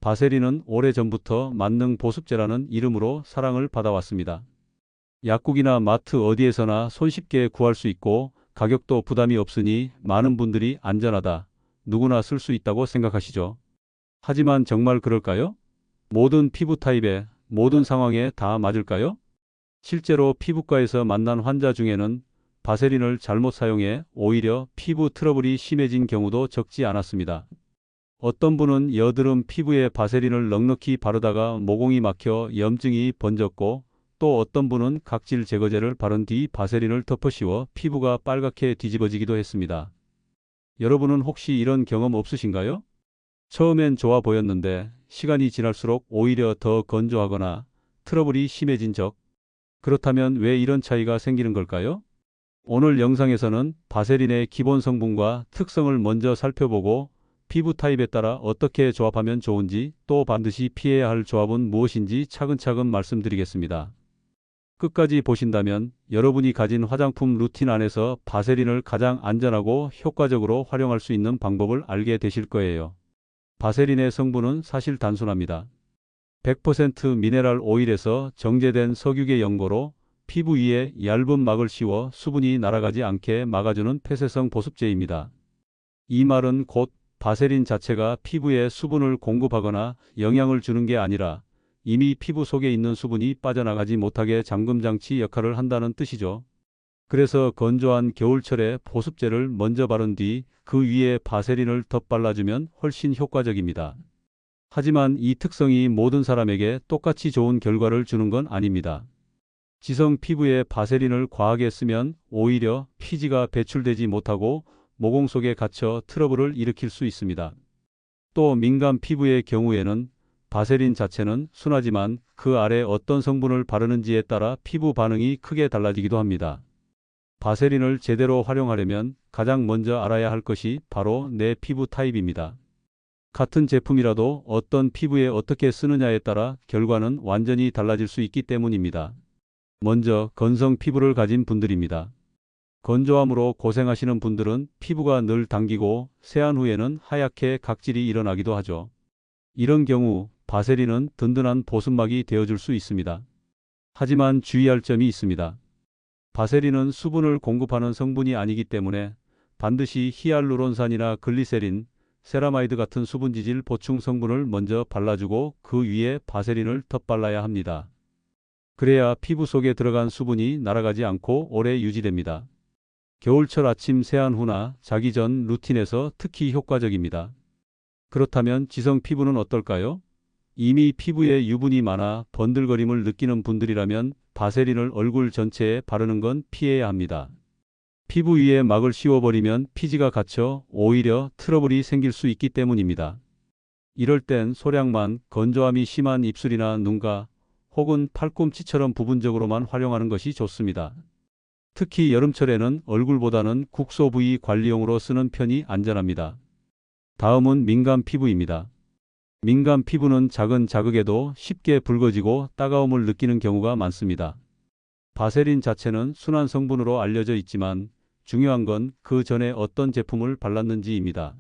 바세린은 오래전부터 만능 보습제라는 이름으로 사랑을 받아왔습니다. 약국이나 마트 어디에서나 손쉽게 구할 수 있고 가격도 부담이 없으니 많은 분들이 안전하다, 누구나 쓸 수 있다고 생각하시죠. 하지만 정말 그럴까요? 모든 피부 타입에, 모든 상황에 다 맞을까요? 실제로 피부과에서 만난 환자 중에는 바세린을 잘못 사용해 오히려 피부 트러블이 심해진 경우도 적지 않았습니다. 어떤 분은 여드름 피부에 바세린을 넉넉히 바르다가 모공이 막혀 염증이 번졌고, 또 어떤 분은 각질 제거제를 바른 뒤 바세린을 덮어 씌워 피부가 빨갛게 뒤집어지기도 했습니다. 여러분은 혹시 이런 경험 없으신가요? 처음엔 좋아 보였는데 시간이 지날수록 오히려 더 건조하거나 트러블이 심해진 적, 그렇다면 왜 이런 차이가 생기는 걸까요? 오늘 영상에서는 바세린의 기본 성분과 특성을 먼저 살펴보고 피부 타입에 따라 어떻게 조합하면 좋은지, 또 반드시 피해야 할 조합은 무엇인지 차근차근 말씀드리겠습니다. 끝까지 보신다면 여러분이 가진 화장품 루틴 안에서 바세린을 가장 안전하고 효과적으로 활용할 수 있는 방법을 알게 되실 거예요. 바세린의 성분은 사실 단순합니다. 100% 미네랄 오일에서 정제된 석유계 연고로 피부 위에 얇은 막을 씌워 수분이 날아가지 않게 막아주는 폐쇄성 보습제입니다. 이 말은 곧 바세린 자체가 피부에 수분을 공급하거나 영향을 주는 게 아니라 이미 피부 속에 있는 수분이 빠져나가지 못하게 잠금장치 역할을 한다는 뜻이죠. 그래서 건조한 겨울철에 보습제를 먼저 바른 뒤 그 위에 바세린을 덧발라주면 훨씬 효과적입니다. 하지만 이 특성이 모든 사람에게 똑같이 좋은 결과를 주는 건 아닙니다. 지성 피부에 바세린을 과하게 쓰면 오히려 피지가 배출되지 못하고 모공 속에 갇혀 트러블을 일으킬 수 있습니다. 또 민감 피부의 경우에는 바세린 자체는 순하지만 그 아래 어떤 성분을 바르는지에 따라 피부 반응이 크게 달라지기도 합니다. 바세린을 제대로 활용하려면 가장 먼저 알아야 할 것이 바로 내 피부 타입입니다. 같은 제품이라도 어떤 피부에 어떻게 쓰느냐에 따라 결과는 완전히 달라질 수 있기 때문입니다. 먼저 건성 피부를 가진 분들입니다. 건조함으로 고생하시는 분들은 피부가 늘 당기고 세안 후에는 하얗게 각질이 일어나기도 하죠. 이런 경우 바세린은 든든한 보습막이 되어줄 수 있습니다. 하지만 주의할 점이 있습니다. 바세린은 수분을 공급하는 성분이 아니기 때문에 반드시 히알루론산이나 글리세린, 세라마이드 같은 수분지질 보충 성분을 먼저 발라주고 그 위에 바세린을 덧발라야 합니다. 그래야 피부 속에 들어간 수분이 날아가지 않고 오래 유지됩니다. 겨울철 아침 세안 후나 자기 전 루틴에서 특히 효과적입니다. 그렇다면 지성 피부는 어떨까요? 이미 피부에 유분이 많아 번들거림을 느끼는 분들이라면 바세린을 얼굴 전체에 바르는 건 피해야 합니다. 피부 위에 막을 씌워버리면 피지가 갇혀 오히려 트러블이 생길 수 있기 때문입니다. 이럴 땐 소량만 건조함이 심한 입술이나 눈가 혹은 팔꿈치처럼 부분적으로만 활용하는 것이 좋습니다. 특히 여름철에는 얼굴보다는 국소 부위 관리용으로 쓰는 편이 안전합니다. 다음은 민감 피부입니다. 민감 피부는 작은 자극에도 쉽게 붉어지고 따가움을 느끼는 경우가 많습니다. 바세린 자체는 순한 성분으로 알려져 있지만 중요한 건 그 전에 어떤 제품을 발랐는지입니다.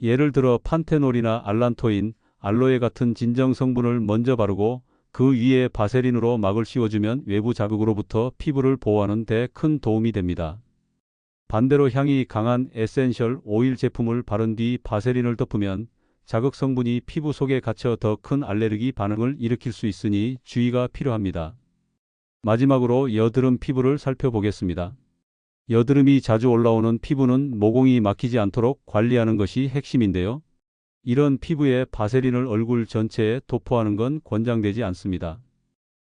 예를 들어 판테놀이나 알란토인, 알로에 같은 진정 성분을 먼저 바르고 그 위에 바세린으로 막을 씌워주면 외부 자극으로부터 피부를 보호하는 데 큰 도움이 됩니다. 반대로 향이 강한 에센셜 오일 제품을 바른 뒤 바세린을 덮으면 자극 성분이 피부 속에 갇혀 더 큰 알레르기 반응을 일으킬 수 있으니 주의가 필요합니다. 마지막으로 여드름 피부를 살펴보겠습니다. 여드름이 자주 올라오는 피부는 모공이 막히지 않도록 관리하는 것이 핵심인데요. 이런 피부에 바세린을 얼굴 전체에 도포하는 건 권장되지 않습니다.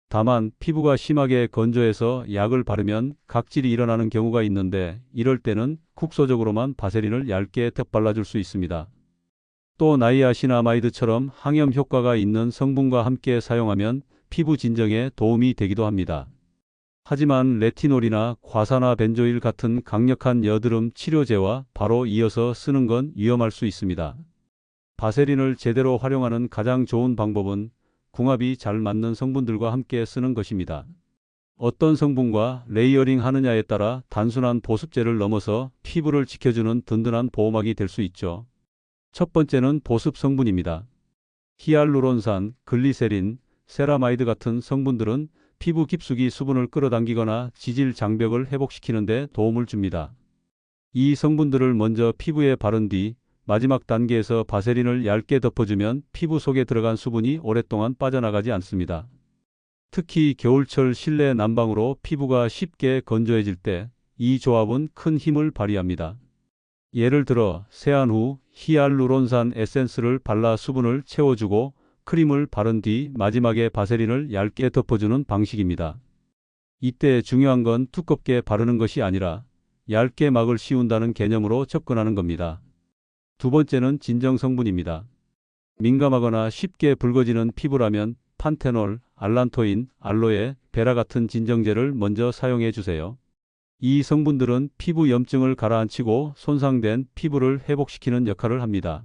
다만 피부가 심하게 건조해서 약을 바르면 각질이 일어나는 경우가 있는데 이럴 때는 국소적으로만 바세린을 얇게 덧발라줄 수 있습니다. 또 나이아신아마이드처럼 항염 효과가 있는 성분과 함께 사용하면 피부 진정에 도움이 되기도 합니다. 하지만 레티놀이나 과산화 벤조일 같은 강력한 여드름 치료제와 바로 이어서 쓰는 건 위험할 수 있습니다. 바세린을 제대로 활용하는 가장 좋은 방법은 궁합이 잘 맞는 성분들과 함께 쓰는 것입니다. 어떤 성분과 레이어링 하느냐에 따라 단순한 보습제를 넘어서 피부를 지켜주는 든든한 보호막이 될 수 있죠. 첫 번째는 보습 성분입니다. 히알루론산, 글리세린, 세라마이드 같은 성분들은 피부 깊숙이 수분을 끌어당기거나 지질 장벽을 회복시키는 데 도움을 줍니다. 이 성분들을 먼저 피부에 바른 뒤 마지막 단계에서 바세린을 얇게 덮어주면 피부 속에 들어간 수분이 오랫동안 빠져나가지 않습니다. 특히 겨울철 실내 난방으로 피부가 쉽게 건조해질 때 이 조합은 큰 힘을 발휘합니다. 예를 들어 세안 후 히알루론산 에센스를 발라 수분을 채워주고 크림을 바른 뒤 마지막에 바세린을 얇게 덮어주는 방식입니다. 이때 중요한 건 두껍게 바르는 것이 아니라 얇게 막을 씌운다는 개념으로 접근하는 겁니다. 두 번째는 진정 성분입니다. 민감하거나 쉽게 붉어지는 피부라면 판테놀, 알란토인, 알로에, 베라 같은 진정제를 먼저 사용해 주세요. 이 성분들은 피부 염증을 가라앉히고 손상된 피부를 회복시키는 역할을 합니다.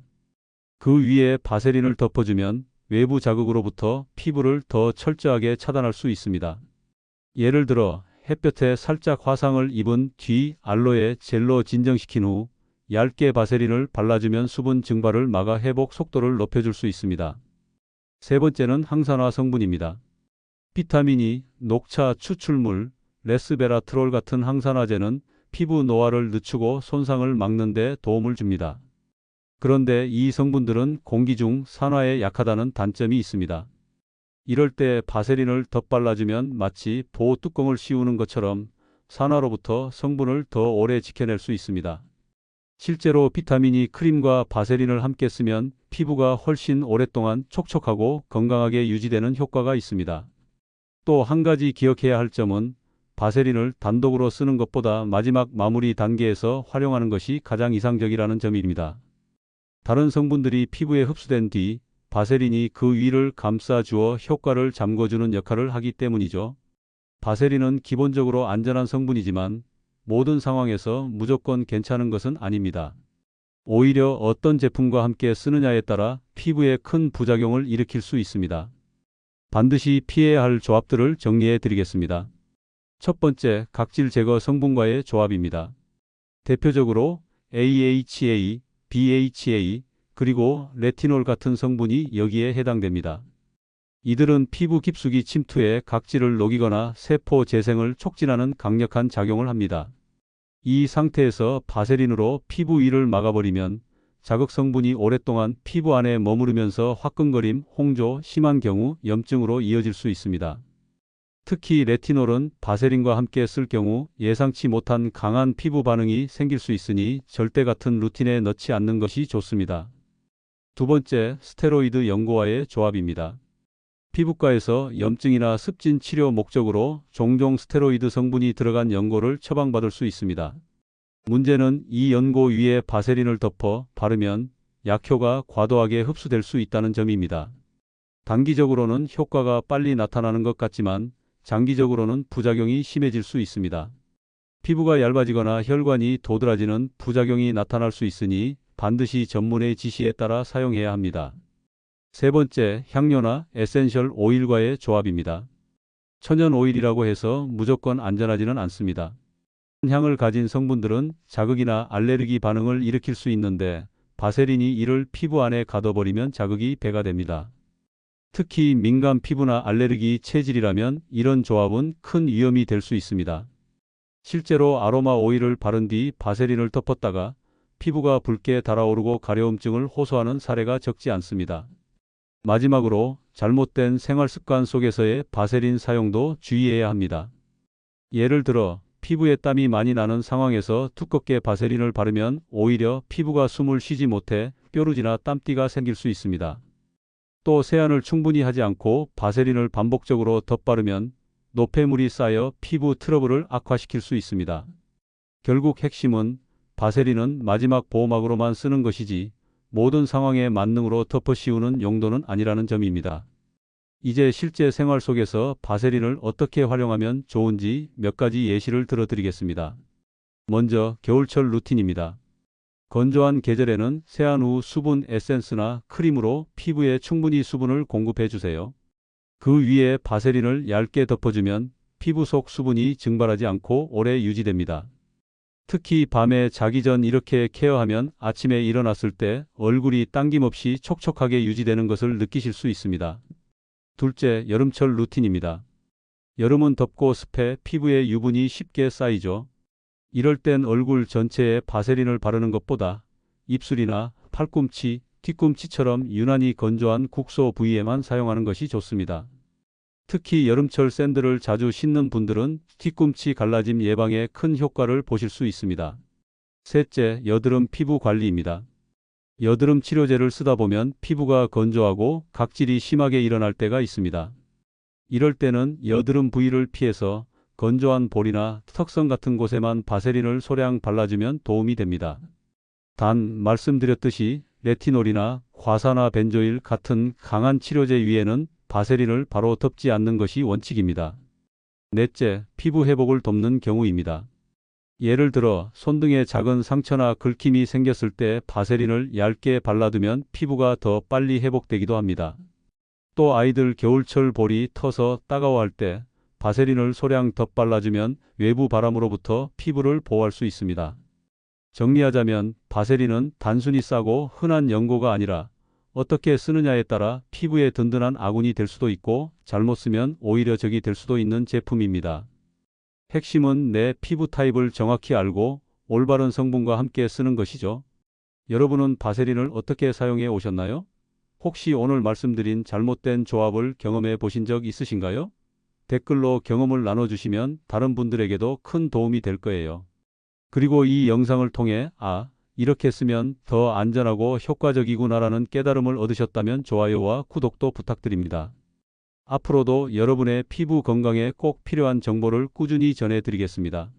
그 위에 바세린을 덮어주면 외부 자극으로부터 피부를 더 철저하게 차단할 수 있습니다. 예를 들어 햇볕에 살짝 화상을 입은 뒤 알로에 젤로 진정시킨 후 얇게 바세린을 발라주면 수분 증발을 막아 회복 속도를 높여줄 수 있습니다. 세 번째는 항산화 성분입니다. 비타민 E, 녹차 추출물, 레스베라트롤 같은 항산화제는 피부 노화를 늦추고 손상을 막는 데 도움을 줍니다. 그런데 이 성분들은 공기 중 산화에 약하다는 단점이 있습니다. 이럴 때 바세린을 덧발라주면 마치 보호 뚜껑을 씌우는 것처럼 산화로부터 성분을 더 오래 지켜낼 수 있습니다. 실제로 비타민이 크림과 바세린을 함께 쓰면 피부가 훨씬 오랫동안 촉촉하고 건강하게 유지되는 효과가 있습니다. 또 한 가지 기억해야 할 점은 바세린을 단독으로 쓰는 것보다 마지막 마무리 단계에서 활용하는 것이 가장 이상적이라는 점입니다. 다른 성분들이 피부에 흡수된 뒤 바세린이 그 위를 감싸주어 효과를 잠궈주는 역할을 하기 때문이죠. 바세린은 기본적으로 안전한 성분이지만 모든 상황에서 무조건 괜찮은 것은 아닙니다. 오히려 어떤 제품과 함께 쓰느냐에 따라 피부에 큰 부작용을 일으킬 수 있습니다. 반드시 피해야 할 조합들을 정리해 드리겠습니다. 첫 번째, 각질 제거 성분과의 조합입니다. 대표적으로 AHA, BHA, 그리고 레티놀 같은 성분이 여기에 해당됩니다. 이들은 피부 깊숙이 침투해 각질을 녹이거나 세포 재생을 촉진하는 강력한 작용을 합니다. 이 상태에서 바세린으로 피부 위를 막아버리면 자극 성분이 오랫동안 피부 안에 머무르면서 화끈거림, 홍조, 심한 경우 염증으로 이어질 수 있습니다. 특히 레티놀은 바세린과 함께 쓸 경우 예상치 못한 강한 피부 반응이 생길 수 있으니 절대 같은 루틴에 넣지 않는 것이 좋습니다. 두 번째, 스테로이드 연고와의 조합입니다. 피부과에서 염증이나 습진 치료 목적으로 종종 스테로이드 성분이 들어간 연고를 처방받을 수 있습니다. 문제는 이 연고 위에 바세린을 덮어 바르면 약효가 과도하게 흡수될 수 있다는 점입니다. 단기적으로는 효과가 빨리 나타나는 것 같지만 장기적으로는 부작용이 심해질 수 있습니다. 피부가 얇아지거나 혈관이 도드라지는 부작용이 나타날 수 있으니 반드시 전문의 지시에 따라 사용해야 합니다. 세 번째, 향료나 에센셜 오일과의 조합입니다. 천연 오일이라고 해서 무조건 안전하지는 않습니다. 향을 가진 성분들은 자극이나 알레르기 반응을 일으킬 수 있는데 바세린이 이를 피부 안에 가둬버리면 자극이 배가 됩니다. 특히 민감 피부나 알레르기 체질이라면 이런 조합은 큰 위험이 될 수 있습니다. 실제로 아로마 오일을 바른 뒤 바세린을 덮었다가 피부가 붉게 달아오르고 가려움증을 호소하는 사례가 적지 않습니다. 마지막으로 잘못된 생활 습관 속에서의 바세린 사용도 주의해야 합니다. 예를 들어 피부에 땀이 많이 나는 상황에서 두껍게 바세린을 바르면 오히려 피부가 숨을 쉬지 못해 뾰루지나 땀띠가 생길 수 있습니다. 또 세안을 충분히 하지 않고 바세린을 반복적으로 덧바르면 노폐물이 쌓여 피부 트러블을 악화시킬 수 있습니다. 결국 핵심은 바세린은 마지막 보호막으로만 쓰는 것이지 모든 상황에 만능으로 덮어 씌우는 용도는 아니라는 점입니다. 이제 실제 생활 속에서 바세린을 어떻게 활용하면 좋은지 몇 가지 예시를 들어드리겠습니다. 먼저 겨울철 루틴입니다. 건조한 계절에는 세안 후 수분 에센스나 크림으로 피부에 충분히 수분을 공급해 주세요. 그 위에 바세린을 얇게 덮어주면 피부 속 수분이 증발하지 않고 오래 유지됩니다. 특히 밤에 자기 전 이렇게 케어하면 아침에 일어났을 때 얼굴이 당김없이 촉촉하게 유지되는 것을 느끼실 수 있습니다. 둘째, 여름철 루틴입니다. 여름은 덥고 습해 피부에 유분이 쉽게 쌓이죠. 이럴 땐 얼굴 전체에 바세린을 바르는 것보다 입술이나 팔꿈치, 뒤꿈치처럼 유난히 건조한 국소 부위에만 사용하는 것이 좋습니다. 특히 여름철 샌들을 자주 신는 분들은 뒤꿈치 갈라짐 예방에 큰 효과를 보실 수 있습니다. 셋째, 여드름 피부 관리입니다. 여드름 치료제를 쓰다 보면 피부가 건조하고 각질이 심하게 일어날 때가 있습니다. 이럴 때는 여드름 부위를 피해서 건조한 볼이나 턱선 같은 곳에만 바세린을 소량 발라주면 도움이 됩니다. 단, 말씀드렸듯이 레티놀이나 과산화 벤조일 같은 강한 치료제 위에는 바세린을 바로 덮지 않는 것이 원칙입니다. 넷째, 피부 회복을 돕는 경우입니다. 예를 들어 손등에 작은 상처나 긁힘이 생겼을 때 바세린을 얇게 발라두면 피부가 더 빨리 회복되기도 합니다. 또 아이들 겨울철 볼이 터서 따가워할 때 바세린을 소량 덧발라주면 외부 바람으로부터 피부를 보호할 수 있습니다. 정리하자면 바세린은 단순히 싸고 흔한 연고가 아니라 어떻게 쓰느냐에 따라 피부에 든든한 아군이 될 수도 있고 잘못 쓰면 오히려 적이 될 수도 있는 제품입니다. 핵심은 내 피부 타입을 정확히 알고 올바른 성분과 함께 쓰는 것이죠. 여러분은 바세린을 어떻게 사용해 오셨나요? 혹시 오늘 말씀드린 잘못된 조합을 경험해 보신 적 있으신가요? 댓글로 경험을 나눠주시면 다른 분들에게도 큰 도움이 될 거예요. 그리고 이 영상을 통해 이렇게 쓰면 더 안전하고 효과적이구나라는 깨달음을 얻으셨다면 좋아요와 구독도 부탁드립니다. 앞으로도 여러분의 피부 건강에 꼭 필요한 정보를 꾸준히 전해드리겠습니다.